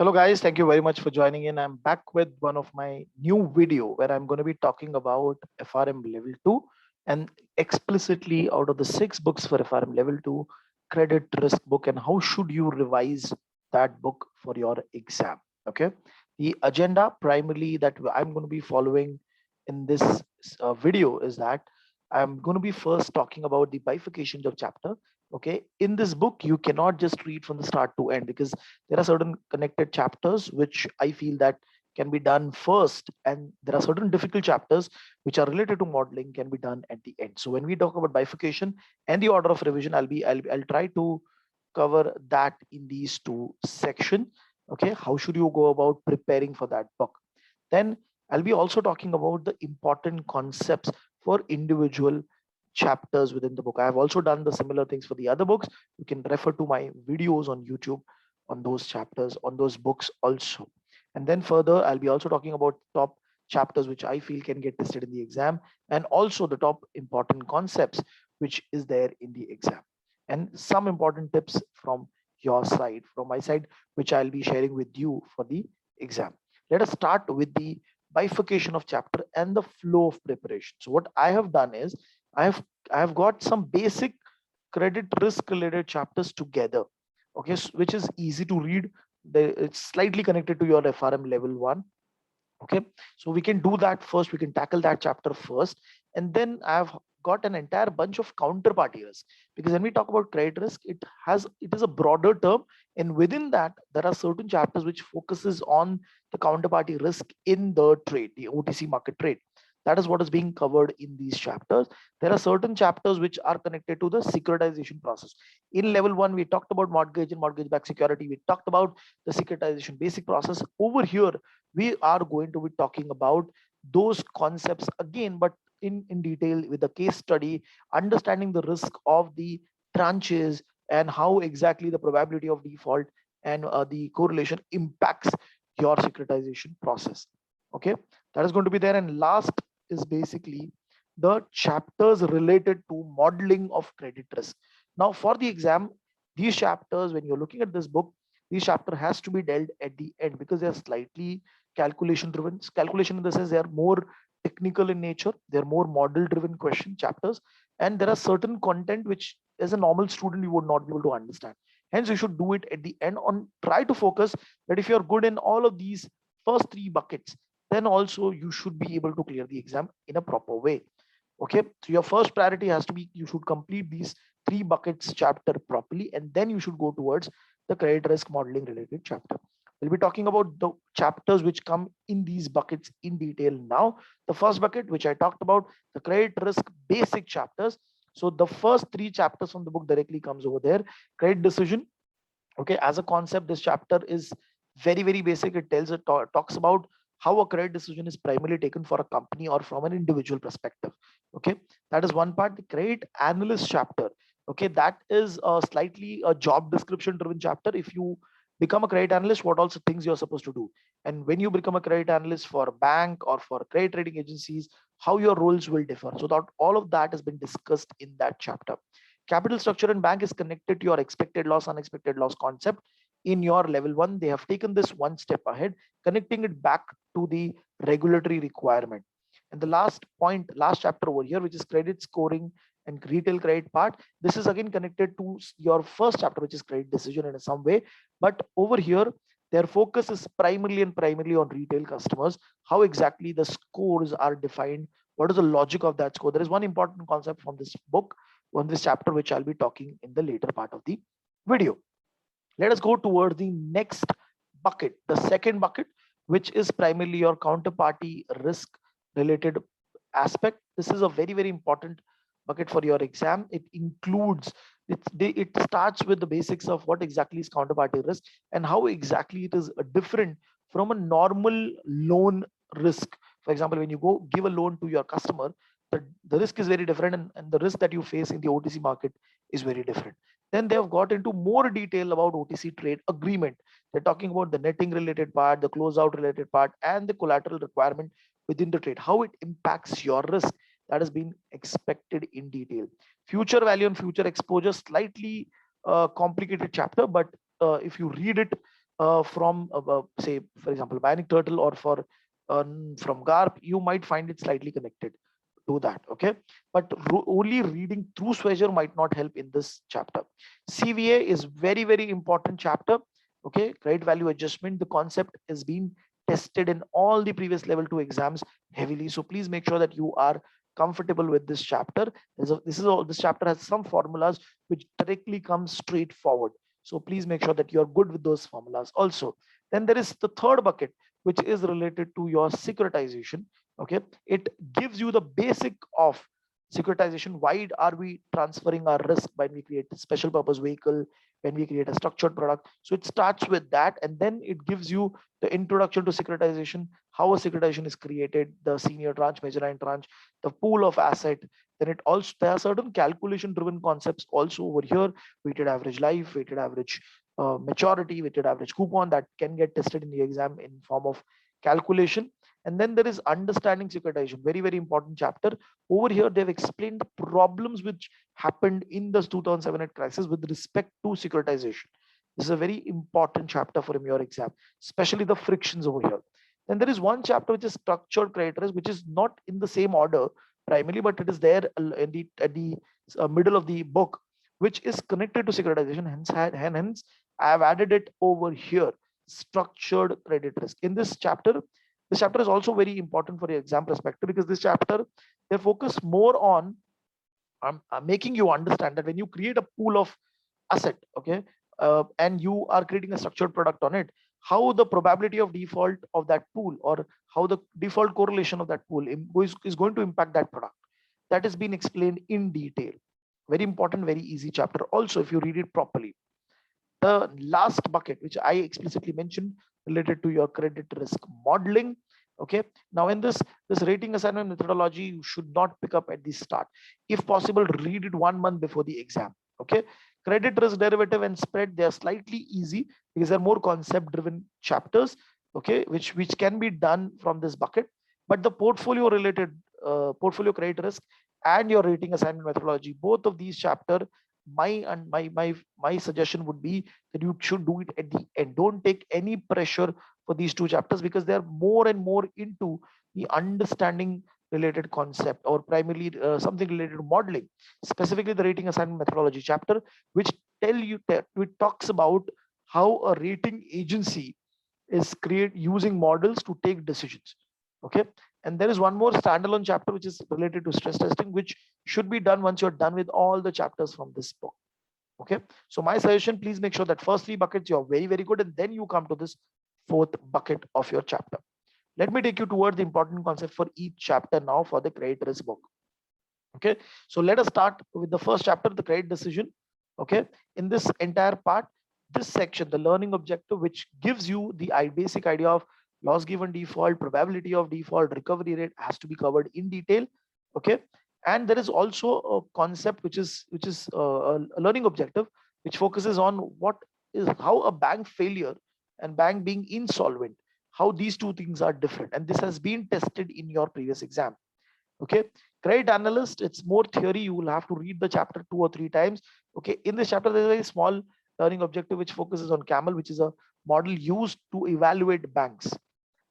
Hello guys, thank you very much for joining in. I'm back with one of my new video where I'm going to be talking about FRM level 2 and explicitly out of the 6 books for FRM level 2 credit risk book and how should you revise that book for your exam. Okay. The agenda primarily that I'm going to be following in this video is that I'm going to be first talking about the bifurcation of chapter. Okay. In this book, you cannot just read from the start to end because there are certain connected chapters which I feel that can be done first, and there are certain difficult chapters which are related to modeling can be done at the end. So when we talk about bifurcation and the order of revision, I'll try to cover that in these two sections. Okay, how should you go about preparing for that book? Then I'll be also talking about the important concepts for individual chapters within the book. I have also done the similar things for the other books. You can refer to my videos on YouTube on those chapters, on those books also. And then further, I'll be also talking about top chapters which I feel can get tested in the exam, and also the top important concepts which is there in the exam, and some important tips from your side, from my side, which I'll be sharing with you for the exam. Let us start with the bifurcation of chapter and the flow of preparation. So what I have done is I have I have got some basic credit risk related chapters together. Okay, which is easy to read. It's slightly connected to your FRM level 1. Okay, so we can do that first. We can tackle that chapter first, and then I've got an entire bunch of counterparty risk, because when we talk about credit risk, it is a broader term, and within that there are certain chapters which focuses on the counterparty risk in the trade, the OTC market trade. That is what is being covered in these chapters. There are certain chapters which are connected to the securitization process. In level 1 we talked about mortgage and mortgage backed security. We talked about the securitization basic process. Over here we are going to be talking about those concepts again, but in detail with a case study, understanding the risk of the tranches and how exactly the probability of default and the correlation impacts your securitization process. Okay, that is going to be there. And last is basically the chapters related to modeling of credit risk. Now for the exam, these chapters, when you're looking at this book, these chapter has to be dealt at the end because they are slightly calculation driven. Calculation in the sense they are more technical in nature, they're more model driven question chapters, and there are certain content which as a normal student you would not be able to understand. Hence you should do it at the end. On try to focus that if you're good in all of these first 3 buckets, then also you should be able to clear the exam in a proper way. Okay, so your first priority has to be you should complete these 3 buckets chapter properly, and then you should go towards the credit risk modeling related chapter. We'll be talking about the chapters which come in these buckets in detail now. The first bucket, which I talked about, the credit risk basic chapters. So the first 3 chapters from the book directly comes over there. Credit decision. Okay, as a concept, this chapter is very basic. It talks about how a credit decision is primarily taken for a company or from an individual perspective. Okay, that is one part. The credit analyst chapter. Okay, that is a slightly a job description driven chapter. If you become a credit analyst, what also things you're supposed to do, and when you become a credit analyst for a bank or for credit rating agencies, how your roles will differ. So that all of that has been discussed in that chapter. Capital structure and bank is connected to your expected loss, unexpected loss concept. In your level 1, they have taken this one step ahead, connecting it back to the regulatory requirement. And the last point, last chapter over here, which is credit scoring and retail credit part, this is again connected to your first chapter, which is credit decision in some way. But over here, their focus is primarily on retail customers, how exactly the scores are defined, what is the logic of that score. There is one important concept from this book, on this chapter, which I'll be talking in the later part of the video. Let us go towards the next bucket, the second bucket, which is primarily your counterparty risk related aspect. This is a very important bucket for your exam. It includes, it starts with the basics of what exactly is counterparty risk and how exactly it is different from a normal loan risk. For example, when you go give a loan to your customer, the risk is very different, and the risk that you face in the OTC market is very different. Then they have got into more detail about OTC trade agreement. They're talking about the netting related part, the closeout related part, and the collateral requirement within the trade, how it impacts your risk. That has been expected in detail. Future value and future exposure, slightly complicated chapter, but if you read it from say, for example, Bionic Turtle, or from GARP, you might find it slightly connected to that. Okay, but only reading through Swagger might not help in this chapter. CVA is very important chapter. Okay, credit value adjustment, the concept is being tested in all the previous level 2 exams heavily, so please make sure that you are comfortable with this chapter. This chapter has some formulas which directly come straight forward, so please make sure that you're good with those formulas also. Then there is the third bucket, which is related to your securitization. Okay, it gives you the basic of securitization. Why are we transferring our risk when we create a special purpose vehicle, when we create a structured product? So it starts with that, and then it gives you the introduction to securitization, how a securitization is created, the senior tranche, major line tranche, the pool of asset. Then it also, there are certain calculation driven concepts also over here: weighted average life, weighted average maturity, weighted average coupon, that can get tested in the exam in form of calculation. And then there is understanding securitization, very important chapter. Over here they've explained the problems which happened in the 2007 crisis with respect to securitization. This is a very important chapter for your exam, especially the frictions over here. Then there is one chapter which is structured credit risk, which is not in the same order primarily, but it is there in the at the middle of the book, which is connected to securitization. Hence I have added it over here: structured credit risk. In this chapter is also very important for your exam perspective, because this chapter, they focus more on making you understand that when you create a pool of asset, okay, and you are creating a structured product on it, how the probability of default of that pool, or how the default correlation of that pool is going to impact that product. That has been explained in detail. Very important, very easy chapter also if you read it properly. The last bucket, which I explicitly mentioned, related to your credit risk modeling. Okay, now in this rating assignment methodology, you should not pick up at the start. If possible, read it 1 month before the exam. Okay, credit risk derivative and spread, they are slightly easy because they're more concept driven chapters. Okay, which can be done from this bucket. But the portfolio related portfolio credit risk and your rating assignment methodology, both of these chapter, my suggestion would be that you should do it at the end. Don't take any pressure for these two chapters, because they're more and more into the understanding related concept, or primarily something related to modeling, specifically the rating assignment methodology chapter, which it talks about how a rating agency is using models to take decisions. Okay, and there is one more standalone chapter which is related to stress testing, which should be done once you're done with all the chapters from this book. Okay, so my suggestion, please make sure that first 3 buckets you're very good, and then you come to this 4th bucket of your chapter. Let me take you towards the important concept for each chapter now for the credit risk book. Okay, so let us start with the first chapter, the credit decision. Okay, in this entire part, this section, the learning objective, which gives you the basic idea of loss given default, probability of default, recovery rate, has to be covered in detail. Okay, and there is also a concept which is a learning objective, which focuses on what is how a bank failure and bank being insolvent, how these two things are different, and this has been tested in your previous exam. Okay, credit analyst, it's more theory. You will have to read the chapter 2 or 3 times. Okay, in this chapter there's a very small learning objective which focuses on camel, which is a model used to evaluate banks.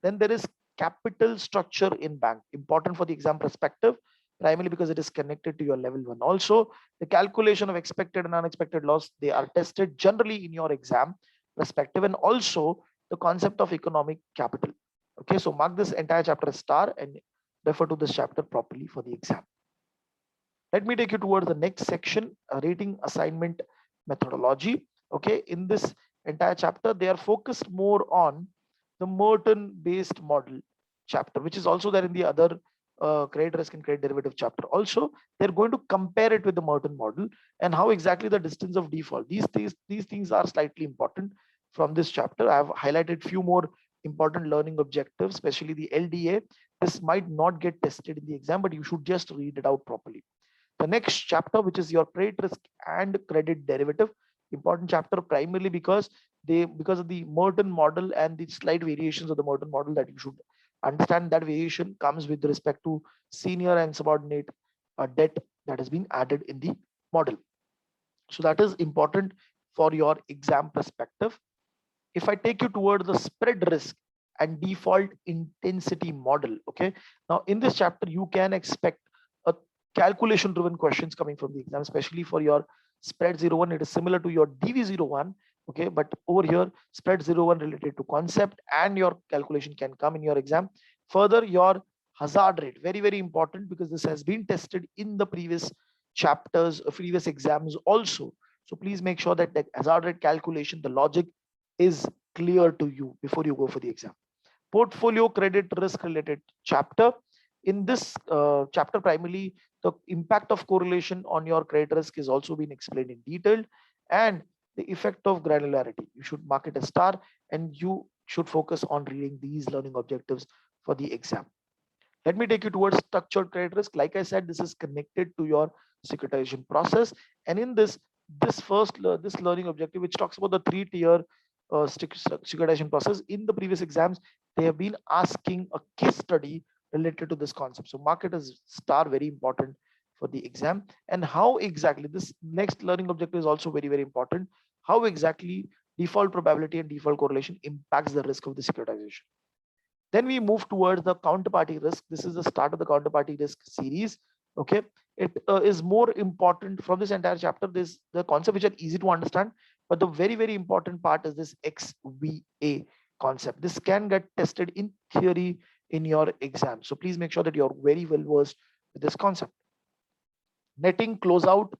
Then there is capital structure in bank, important for the exam perspective, primarily because it is connected to your level 1. Also, the calculation of expected and unexpected loss, they are tested generally in your exam perspective. And also the concept of economic capital. Okay, so mark this entire chapter as star and refer to this chapter properly for the exam. Let me take you towards the next section, rating assignment methodology. Okay, in this entire chapter, they are focused more on the Merton based model chapter, which is also there in the other credit risk and credit derivative chapter. Also, they're going to compare it with the Merton model and how exactly the distance of default. These things are slightly important from this chapter. I have highlighted few more important learning objectives, especially the LDA. This might not get tested in the exam, but you should just read it out properly. The next chapter, which is your credit risk and credit derivative, important chapter primarily because of the Merton model and the slight variations of the Merton model, that you should understand that variation comes with respect to senior and subordinate debt that has been added in the model. So that is important for your exam perspective. If I take you toward the spread risk and default intensity model, okay, now in this chapter you can expect a calculation driven questions coming from the exam, especially for your spread 01. It is similar to your DV01, okay, but over here spread 01 related to concept and your calculation can come in your exam. Further, your hazard rate, very very important, because this has been tested in the previous chapters, previous exams also. So please make sure that the hazard rate calculation, the logic is clear to you before you go for the exam. Portfolio credit risk related chapter. In this chapter, primarily the impact of correlation on your credit risk is also being explained in detail, and the effect of granularity. You should mark it a star, and you should focus on reading these learning objectives for the exam. Let me take you towards structured credit risk. Like I said, this is connected to your securitization process. And in this learning objective, which talks about the three-tier securitization process, in the previous exams, they have been asking a case study related to this concept. So market is star, very important for the exam. And how exactly, this next learning objective is also very, very important. How exactly default probability and default correlation impacts the risk of the securitization. Then we move towards the counterparty risk. This is the start of the counterparty risk series. Okay, it is more important from this entire chapter. This the concept which are easy to understand, but the very very important part is this XVA concept. This can get tested in theory in your exam. So please make sure that you're very well versed with this concept. Netting, closeout,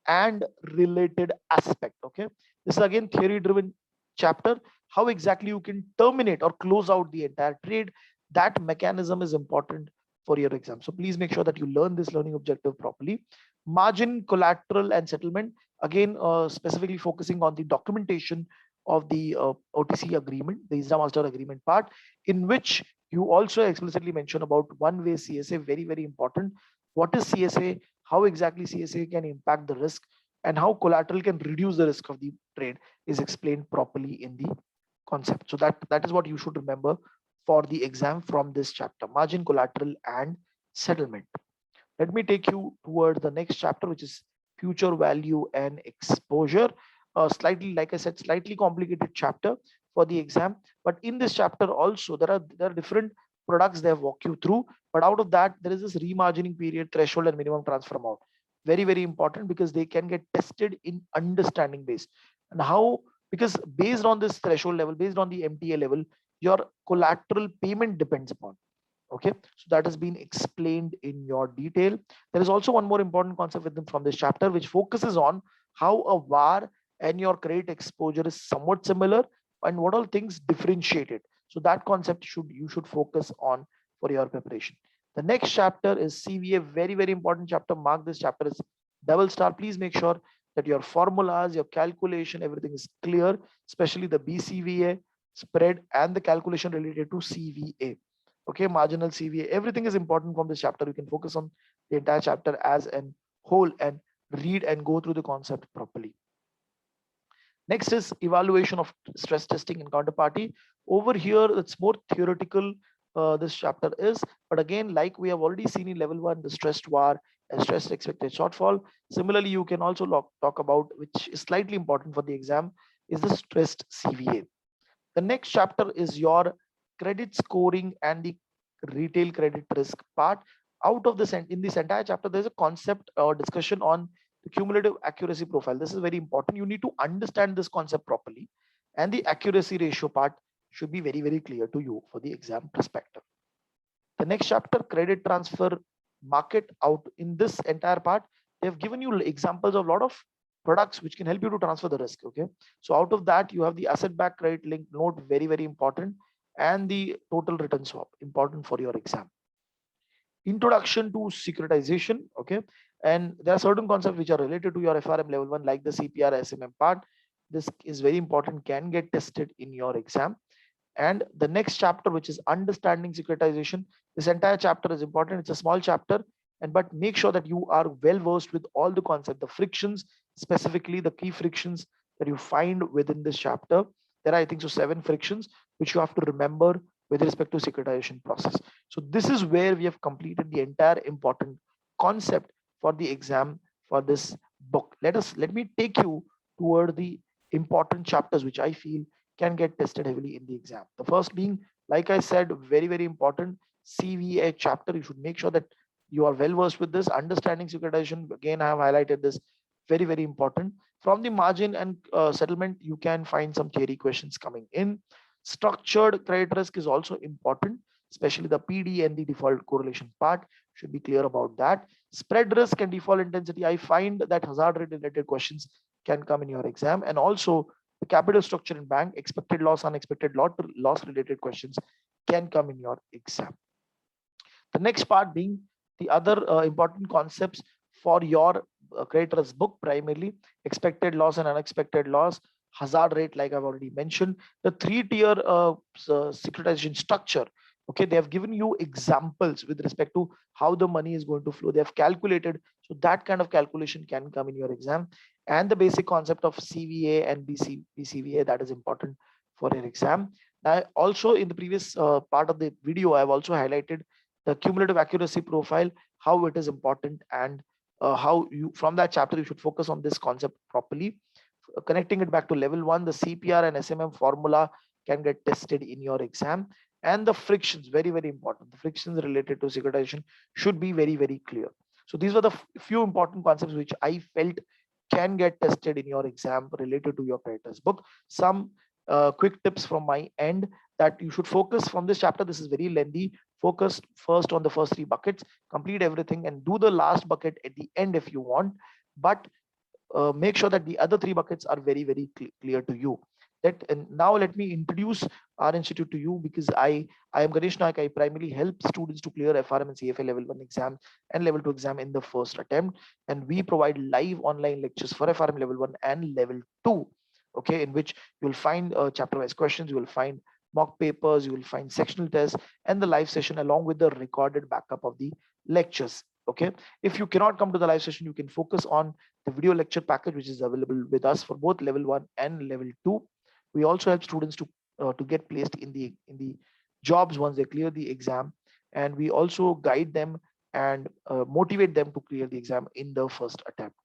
and related aspect. Okay, this is again theory driven chapter. How exactly you can terminate or close out the entire trade, that mechanism is important for your exam. So please make sure that you learn this learning objective properly. Margin, collateral, and settlement, again specifically focusing on the documentation of the OTC agreement, the ISDA master agreement part, in which you also explicitly mention about one-way CSA. Very very important. What is CSA? How exactly CSA can impact the risk, and how collateral can reduce the risk of the trade is explained properly in the concept. So that is what you should remember for the exam from this chapter: margin, collateral, and settlement. Let me take you toward the next chapter, which is future value and exposure. Slightly, like I said, slightly complicated chapter for the exam, but in this chapter also there are different products they have walked you through, but out of that there is this remargining period, threshold, and minimum transfer amount. Very very important, because they can get tested in understanding base. And how, because based on this threshold level, based on the MTA level, your collateral payment depends upon. Okay, so that has been explained in your detail. There is also one more important concept with them from this chapter, which focuses on how a VAR and your credit exposure is somewhat similar, and what all things differentiate it. So that concept you should focus on for your preparation. The next chapter is CVA. Very very important chapter. Mark this chapter as double star. Please make sure that your formulas, your calculation, everything is clear, especially the BCVA, spread, and the calculation related to CVA. Okay, marginal CVA, everything is important from this chapter. You can focus on the entire chapter as a whole and read and go through the concept properly. Next is evaluation of stress testing and counterparty. Over here it's more theoretical, this chapter is, but again, like we have already seen in level 1, the stressed VAR and stressed expected shortfall. Similarly, you can also talk about, which is slightly important for the exam, is the stressed CVA. The next chapter is your credit scoring and the retail credit risk part. Out of this, in this entire chapter, there's a concept or discussion on the cumulative accuracy profile. This is very important. You need to understand this concept properly, and the accuracy ratio part should be very, very clear to you for the exam perspective. The next chapter, credit transfer market. Out in this entire part, they have given you examples of a lot of products which can help you to transfer the risk. Okay, so out of that you have the asset backed credit linked note, very very important, and the total return swap, important for your exam. Introduction to securitization. Okay, and there are certain concepts which are related to your FRM level 1, like the CPR SMM part. This is very important, can get tested in your exam. And the next chapter, which is understanding securitization, this entire chapter is important. It's a small chapter, and but make sure that you are well versed with all the concepts, the frictions, specifically the key frictions that you find within this chapter. There are, I think so, 7 frictions which you have to remember with respect to securitization process. So this is where we have completed the entire important concept for the exam for this book. Let me take you toward the important chapters which I feel can get tested heavily in the exam. The first being, like I said, very, very important, CVA chapter. You should make sure that you are well versed with this. Understanding securitization, again, I have highlighted this, very, very important. From the margin and settlement, you can find some theory questions coming in. Structured credit risk is also important, especially the PD and the default correlation part. Should be clear about that. Spread risk and default intensity, I find that hazard rate related questions can come in your exam. And also the capital structure in bank, expected loss, unexpected loss related questions can come in your exam. The next part being the other important concepts for your credit risk book, primarily expected loss and unexpected loss, hazard rate, like I've already mentioned, the three-tier securitization structure. Okay, they have given you examples with respect to how the money is going to flow. They have calculated, so that kind of calculation can come in your exam. And the basic concept of CVA and BCVA, that is important for your exam. Now, also in the previous part of the video, I've also highlighted the cumulative accuracy profile, how it is important, and how you, from that chapter, you should focus on this concept properly. Connecting it back to level 1, the CPR and SMM formula can get tested in your exam. And the frictions, very, very important. The frictions related to securitization should be very, very clear. So these were the few important concepts which I felt can get tested in your exam related to your creditors book. Some quick tips from my end that you should focus from this chapter. This is very lengthy. Focus first on the first 3 buckets, complete everything, and do the last bucket at the end if you want. But make sure that the other 3 buckets are very, very clear to you. And now let me introduce our institute to you, because I am Ganesh Naik. I primarily help students to clear FRM and CFA level 1 exam and level 2 exam in the first attempt. And we provide live online lectures for FRM level 1 and level 2. Okay, in which you will find chapter wise questions, you will find mock papers, you will find sectional tests, and the live session along with the recorded backup of the lectures. Okay, if you cannot come to the live session, you can focus on the video lecture package, which is available with us for both level 1 and level 2. We also help students to get placed in the jobs once they clear the exam, and we also guide them and motivate them to clear the exam in the first attempt.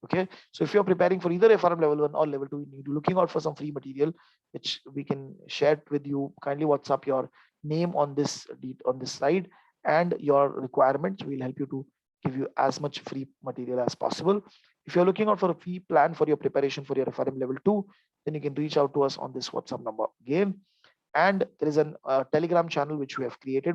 Okay, so if you're preparing for either FRM level 1 or level 2, you need to looking out for some free material which we can share with you. Kindly WhatsApp your name on this slide and your requirements. We'll help you to give you as much free material as possible. If you're looking out for a free plan for your preparation for your FRM level 2, then you can reach out to us on this WhatsApp number again. And there is a Telegram channel which we have created,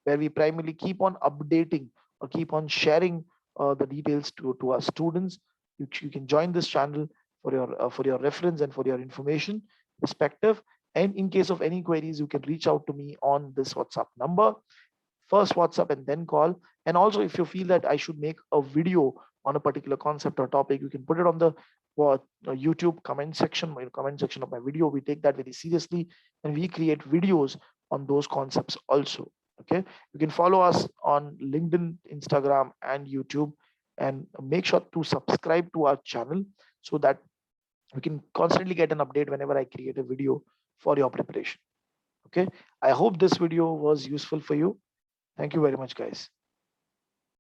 where we primarily keep on updating or keep on sharing the details to our students. You can join this channel for your reference and for your information perspective. And in case of any queries, you can reach out to me on this WhatsApp number. First WhatsApp and then call. And also, if you feel that I should make a video on a particular concept or topic, you can put it on the YouTube comment section of my video. We take that very seriously, and we create videos on those concepts also. Okay, you can follow us on LinkedIn, Instagram, and YouTube, and make sure to subscribe to our channel so that we can constantly get an update whenever I create a video for your preparation. Okay, I hope this video was useful for you. Thank you very much, guys.